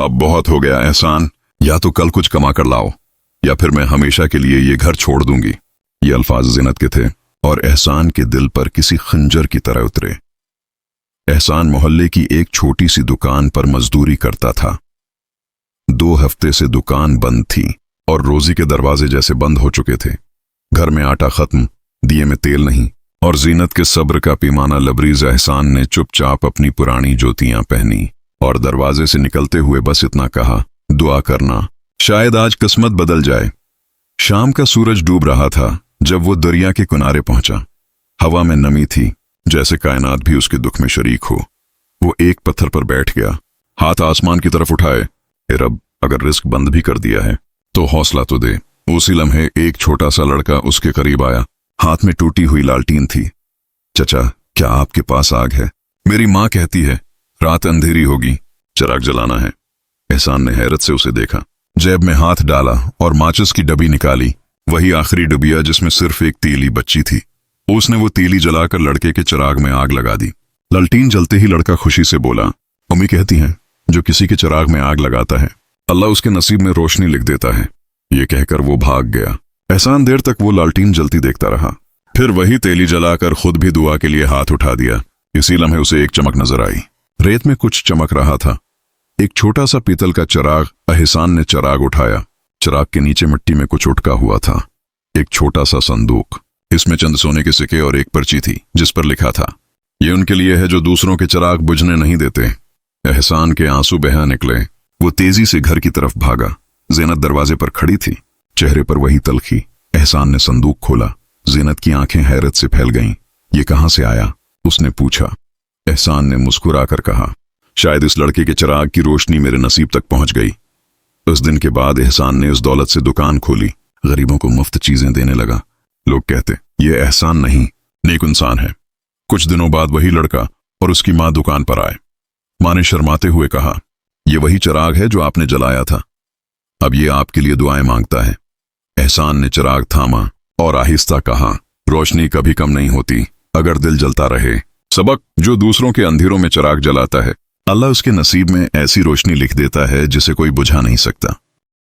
अब बहुत हो गया एहसान, या तो कल कुछ कमा कर लाओ या फिर मैं हमेशा के लिए ये घर छोड़ दूंगी। ये अल्फाज ज़ीनत के थे और एहसान के दिल पर किसी खंजर की तरह उतरे। एहसान मोहल्ले की एक छोटी सी दुकान पर मजदूरी करता था। 2 हफ्ते से दुकान बंद थी और रोजी के दरवाजे जैसे बंद हो चुके थे। घर में आटा खत्म, दिए में तेल नहीं, और ज़ीनत के सब्र का पैमाना लबरीज एहसान ने चुपचाप अपनी पुरानी जूतियां पहनी और दरवाजे से निकलते हुए बस इतना कहा, दुआ करना, शायद आज किस्मत बदल जाए। शाम का सूरज डूब रहा था जब वो दरिया के किनारे पहुंचा। हवा में नमी थी, जैसे कायनात भी उसके दुख में शरीक हो। वो एक पत्थर पर बैठ गया, हाथ आसमान की तरफ उठाए, ए रब, अगर रिस्क बंद भी कर दिया है तो हौसला तो दे। उसी लम्हे एक छोटा सा लड़का उसके करीब आया। हाथ में टूटी हुई लालटीन थी। चचा, क्या आपके पास आग है? मेरी माँ कहती है रात अंधेरी होगी, चिराग जलाना है। एहसान ने हैरत से उसे देखा, जेब में हाथ डाला और माचिस की डब्बी निकाली। वही आखिरी डबिया जिसमें सिर्फ एक तीली बच्ची थी। उसने वो तीली जलाकर लड़के के चिराग में आग लगा दी। लालटीन जलते ही लड़का खुशी से बोला, अम्मी कहती हैं जो किसी के चिराग में आग लगाता है अल्लाह उसके नसीब में रोशनी लिख देता है। ये कहकर वो भाग गया। एहसान देर तक वो लालटीन जलती देखता रहा, फिर वही तेली जलाकर खुद भी दुआ के लिए हाथ उठा दिया। इसी लम्हे उसे एक चमक नजर आई। रेत में कुछ चमक रहा था। एक छोटा सा पीतल का चिराग। एहसान ने चिराग उठाया। चिराग के नीचे मिट्टी में कुछ उटका हुआ था, एक छोटा सा संदूक। इसमें चंद सोने के सिक्के और एक पर्ची थी जिस पर लिखा था, ये उनके लिए है जो दूसरों के चिराग बुझने नहीं देते। एहसान के आंसू बहा निकले। वो तेजी से घर की तरफ भागा। ज़ीनत दरवाजे पर खड़ी थी, चेहरे पर वही तलखी। एहसान ने संदूक खोला। ज़ीनत की आंखें हैरत से फैल गईं। ये कहां से आया? उसने पूछा। एहसान ने मुस्कुराकर कहा, शायद इस लड़के के चिराग की रोशनी मेरे नसीब तक पहुंच गई। उस दिन के बाद एहसान ने उस दौलत से दुकान खोली, गरीबों को मुफ्त चीजें देने लगा। लोग कहते ये एहसान नहीं, नेक इंसान है। कुछ दिनों बाद वही लड़का और उसकी मां दुकान पर आए। मां ने शर्माते हुए कहा, ये वही चिराग है जो आपने जलाया था, अब ये आपके लिए दुआएं मांगता है। एहसान ने चिराग थामा और आहिस्ता कहा, रोशनी कभी कम नहीं होती अगर दिल जलता रहे। सबक, जो दूसरों के अंधेरों में चिराग जलाता है अल्लाह उसके नसीब में ऐसी रोशनी लिख देता है जिसे कोई बुझा नहीं सकता।